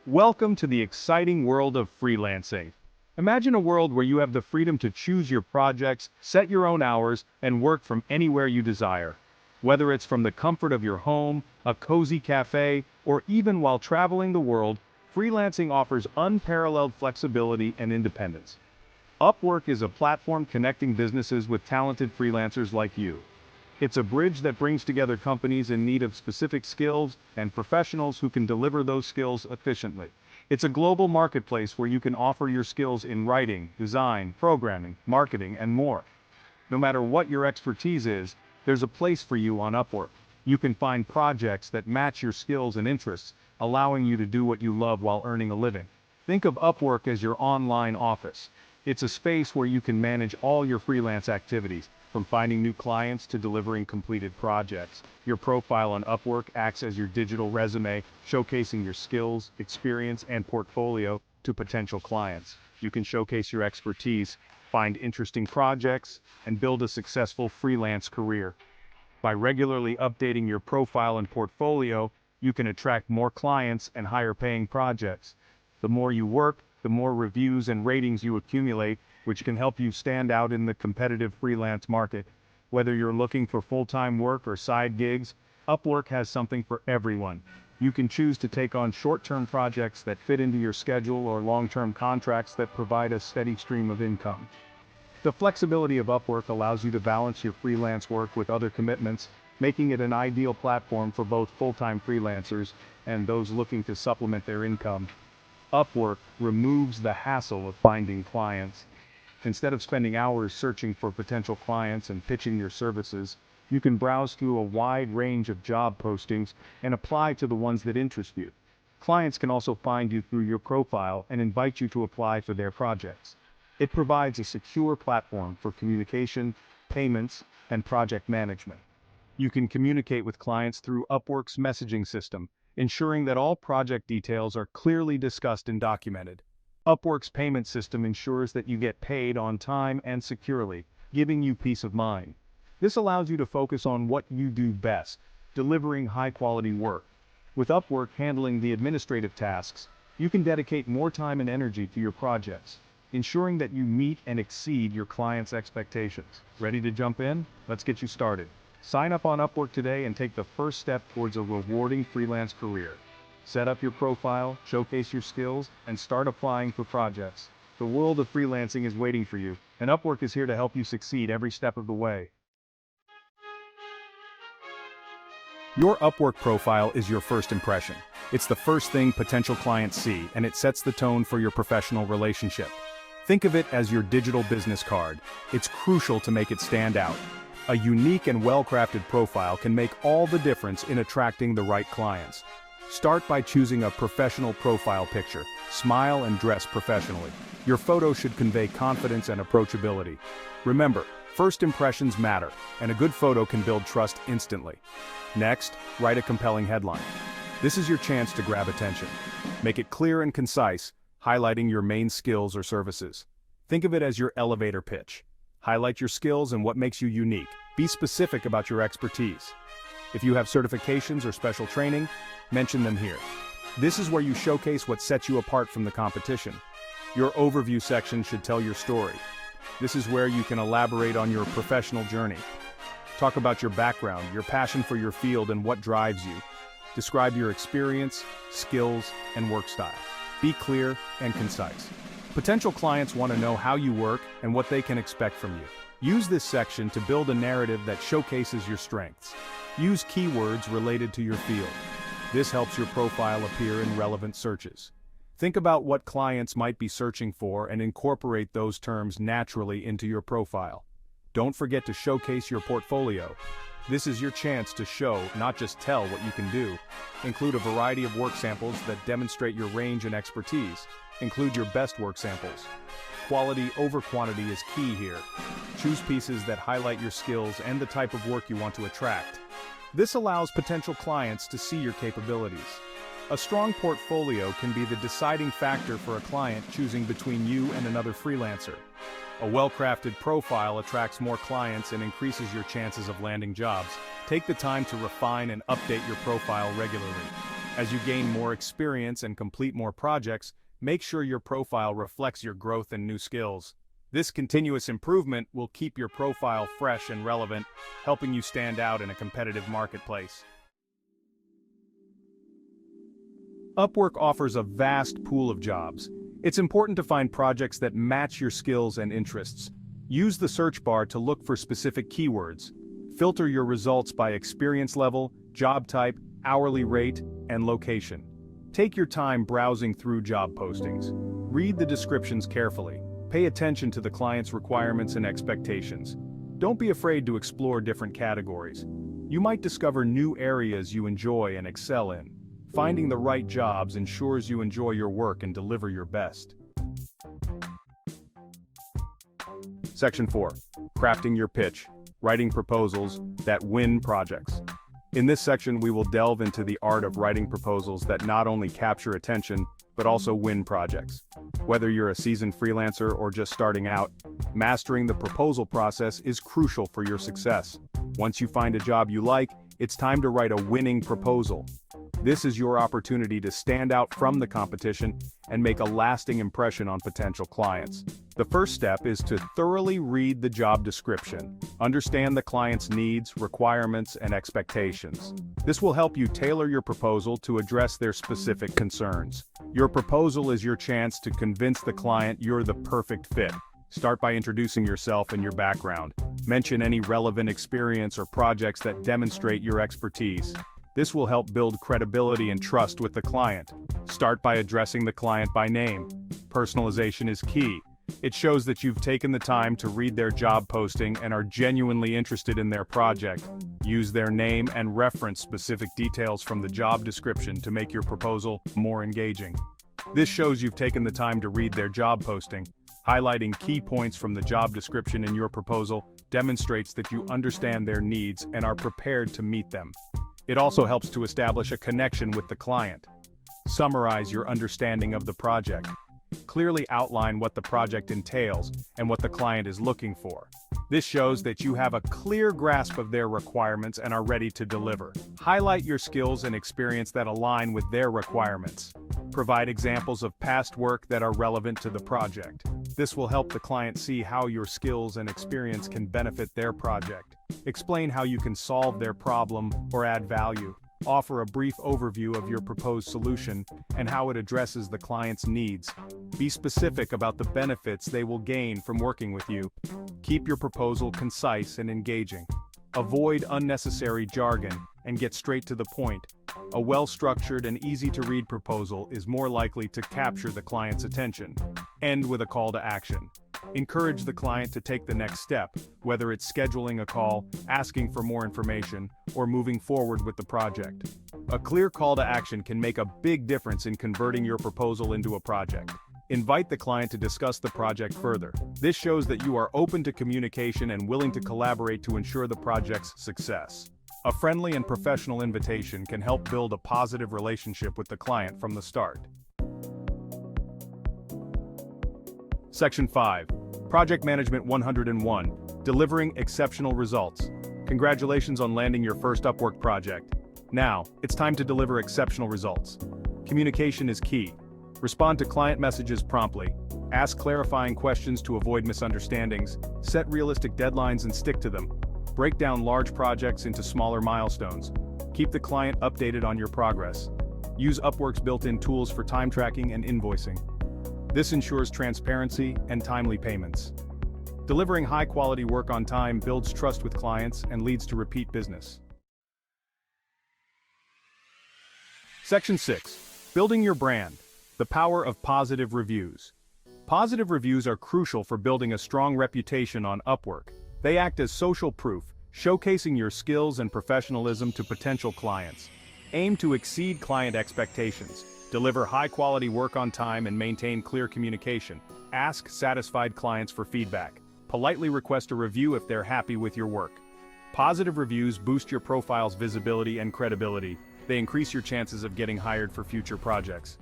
Welcome to the exciting world of freelancing. Imagine a world where you have the freedom to choose your projects, set your own hours, and work from anywhere you desire. Whether it's from the comfort of your home, a cozy cafe, or even while traveling the world, freelancing offers unparalleled flexibility and independence. Upwork is a platform connecting businesses with talented freelancers like you. It's a bridge that brings together companies in need of specific skills and professionals who can deliver those skills efficiently. It's a global marketplace where you can offer your skills in writing, design, programming, marketing, and more. No matter what your expertise is, there's a place for you on Upwork. You can find projects that match your skills and interests, allowing you to do what you love while earning a living. Think of Upwork as your online office. It's a space where you can manage all your freelance activities, from finding new clients to delivering completed projects. Your profile on Upwork acts as your digital resume, showcasing your skills, experience, and portfolio to potential clients. You can showcase your expertise, find interesting projects, and build a successful freelance career. By regularly updating your profile and portfolio, you can attract more clients and higher paying projects. The more you work, the more reviews and ratings you accumulate, which can help you stand out in the competitive freelance market. Whether you're looking for full-time work or side gigs, Upwork has something for everyone. You can choose to take on short-term projects that fit into your schedule or long-term contracts that provide a steady stream of income. The flexibility of Upwork allows you to balance your freelance work with other commitments, making it an ideal platform for both full-time freelancers and those looking to supplement their income. Upwork removes the hassle of finding clients. Instead of spending hours searching for potential clients and pitching your services, you can browse through a wide range of job postings and apply to the ones that interest you. Clients can also find you through your profile and invite you to apply for their projects. It provides a secure platform for communication, payments, and project management. You can communicate with clients through Upwork's messaging system, ensuring that all project details are clearly discussed and documented. Upwork's payment system ensures that you get paid on time and securely, giving you peace of mind. This allows you to focus on what you do best, delivering high-quality work. With Upwork handling the administrative tasks, you can dedicate more time and energy to your projects, ensuring that you meet and exceed your clients' expectations. Ready to jump in? Let's get you started. Sign up on Upwork today and take the first step towards a rewarding freelance career. Set up your profile, showcase your skills, and start applying for projects. The world of freelancing is waiting for you, and Upwork is here to help you succeed every step of the way. Your Upwork profile is your first impression. It's the first thing potential clients see, and it sets the tone for your professional relationship. Think of it as your digital business card. It's crucial to make it stand out. A unique and well-crafted profile can make all the difference in attracting the right clients. Start by choosing a professional profile picture. Smile and dress professionally. Your photo should convey confidence and approachability. Remember, first impressions matter, and a good photo can build trust instantly. Next, write a compelling headline. This is your chance to grab attention. Make it clear and concise, highlighting your main skills or services. Think of it as your elevator pitch. Highlight your skills and what makes you unique. Be specific about your expertise. If you have certifications or special training, mention them here. This is where you showcase what sets you apart from the competition. Your overview section should tell your story. This is where you can elaborate on your professional journey. Talk about your background, your passion for your field, and what drives you. Describe your experience, skills, and work style. Be clear and concise. Potential clients want to know how you work and what they can expect from you. Use this section to build a narrative that showcases your strengths. Use keywords related to your field. This helps your profile appear in relevant searches. Think about what clients might be searching for and incorporate those terms naturally into your profile. Don't forget to showcase your portfolio. This is your chance to show, not just tell, what you can do. Include a variety of work samples that demonstrate your range and expertise. Include your best work samples. Quality over quantity is key here. Choose pieces that highlight your skills and the type of work you want to attract. This allows potential clients to see your capabilities. A strong portfolio can be the deciding factor for a client choosing between you and another freelancer. A well-crafted profile attracts more clients and increases your chances of landing jobs. Take the time to refine and update your profile regularly. As you gain more experience and complete more projects, make sure your profile reflects your growth and new skills. This continuous improvement will keep your profile fresh and relevant, helping you stand out in a competitive marketplace. Upwork offers a vast pool of jobs. It's important to find projects that match your skills and interests. Use the search bar to look for specific keywords. Filter your results by experience level, job type, hourly rate, and location. Take your time browsing through job postings. Read the descriptions carefully. Pay attention to the client's requirements and expectations. Don't be afraid to explore different categories. You might discover new areas you enjoy and excel in. Finding the right jobs ensures you enjoy your work and deliver your best. Section 4. Crafting your pitch. Writing proposals that win projects. In this section, we will delve into the art of writing proposals that not only capture attention, but also win projects. Whether you're a seasoned freelancer or just starting out, mastering the proposal process is crucial for your success. Once you find a job you like, it's time to write a winning proposal. This is your opportunity to stand out from the competition and make a lasting impression on potential clients. The first step is to thoroughly read the job description. Understand the client's needs, requirements, and expectations. This will help you tailor your proposal to address their specific concerns. Your proposal is your chance to convince the client you're the perfect fit. Start by introducing yourself and your background. Mention any relevant experience or projects that demonstrate your expertise. This will help build credibility and trust with the client. Start by addressing the client by name. Personalization is key. It shows that you've taken the time to read their job posting and are genuinely interested in their project. Use their name and reference specific details from the job description to make your proposal more engaging. This shows you've taken the time to read their job posting. Highlighting key points from the job description in your proposal demonstrates that you understand their needs and are prepared to meet them. It also helps to establish a connection with the client. Summarize your understanding of the project. Clearly outline what the project entails and what the client is looking for. This shows that you have a clear grasp of their requirements and are ready to deliver. Highlight your skills and experience that align with their requirements. Provide examples of past work that are relevant to the project. This will help the client see how your skills and experience can benefit their project. Explain how you can solve their problem or add value. Offer a brief overview of your proposed solution and how it addresses the client's needs. Be specific about the benefits they will gain from working with you. Keep your proposal concise and engaging. Avoid unnecessary jargon and get straight to the point. A well-structured and easy-to-read proposal is more likely to capture the client's attention. End with a call to action. Encourage the client to take the next step, whether it's scheduling a call, asking for more information, or moving forward with the project. A clear call to action can make a big difference in converting your proposal into a project. Invite the client to discuss the project further. This shows that you are open to communication and willing to collaborate to ensure the project's success. A friendly and professional invitation can help build a positive relationship with the client from the start. Section 5. Project Management 101. Delivering exceptional results. Congratulations on landing your first Upwork project. Now, it's time to deliver exceptional results. Communication is key. Respond to client messages promptly. Ask clarifying questions to avoid misunderstandings. Set realistic deadlines and stick to them. Break down large projects into smaller milestones. Keep the client updated on your progress. Use Upwork's built-in tools for time tracking and invoicing. This ensures transparency and timely payments. Delivering high-quality work on time builds trust with clients and leads to repeat business. Section 6. Building your brand. The power of positive reviews. Positive reviews are crucial for building a strong reputation on Upwork. They act as social proof, showcasing your skills and professionalism to potential clients. Aim to exceed client expectations. Deliver high-quality work on time and maintain clear communication. Ask satisfied clients for feedback. Politely request a review if they're happy with your work. Positive reviews boost your profile's visibility and credibility. They increase your chances of getting hired for future projects.